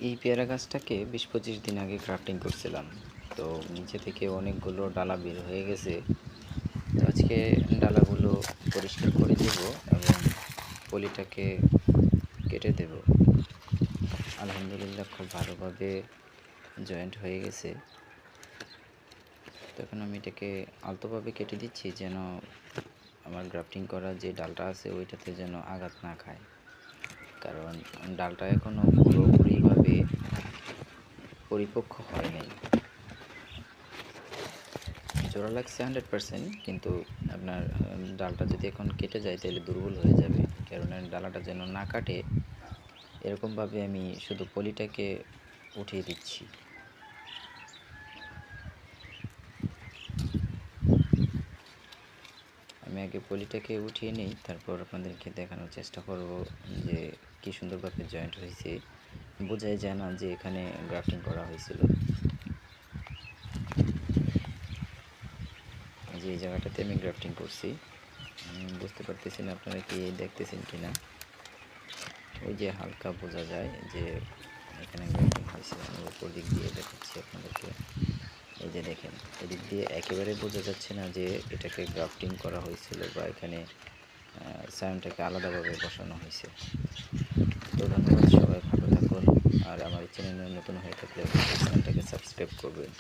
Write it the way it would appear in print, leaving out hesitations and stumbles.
এই পেয়ারা গাছটাকে ২০-২৫ দিন আগে গ্রাফটিং করছিলাম। তো নিচে থেকে অনেকগুলো ডালা বের হয়ে গেছে। তো আজকে ডালাগুলো পরিষ্কার করে দেব এবং পলিটাকে কেটে দেব। আলহামদুলিল্লাহ খুব ভালোভাবে জয়েন্ট হয়ে গেছে। তো এখন আমি এটাকে আলতোভাবে কেটে দিচ্ছি যেন আমার গ্রাফটিং করা যে ডালটা আছে ওইটাতে যেন আঘাত না খায়, কারণ ডালটা এখনও পুরোপুরিভাবে পরিপক্ক হয় নাই। জোড়া লাগছে 100%, কিন্তু আপনার ডালটা যদি এখন কেটে যায় তাহলে দুর্বল হয়ে যাবে। কারণ ডালাটা যেন না কাটে এরকমভাবে আমি শুধু পলিটাকে উঠিয়ে দিচ্ছি। আমি আগে পলিটাকে উঠিয়ে নিই, তারপর আপনাদেরকে দেখানোর চেষ্টা করব যে কী সুন্দরভাবে জয়েন্ট হয়েছে। বোঝাই যায় না যে এখানে গ্রাফটিং করা হয়েছিল। যে এই জায়গাটাতে আমি গ্রাফটিং করছি, বুঝতে পারতেছি না আপনারা কি দেখতেছেন কি না। ওই যে হালকা বোঝা যায় যে এখানে গ্রাফটিং হয়েছে। আমি উপর দিক দিয়ে দেখাচ্ছি আপনাদেরকে। এই যে দেখেন, এদিক দিয়ে একেবারে বোঝা যাচ্ছে না যে এটাকে গ্রাফটিং করা হয়েছিল বা এখানে সাউন্ডটাকে আলাদাভাবে বসানো হয়েছে। তো ধন্যবাদ, সবাই ভালো থাকুন। আর আমার চ্যানেলে নতুন হয়ে থাকলে চ্যানেলটাকে সাবস্ক্রাইব করবেন।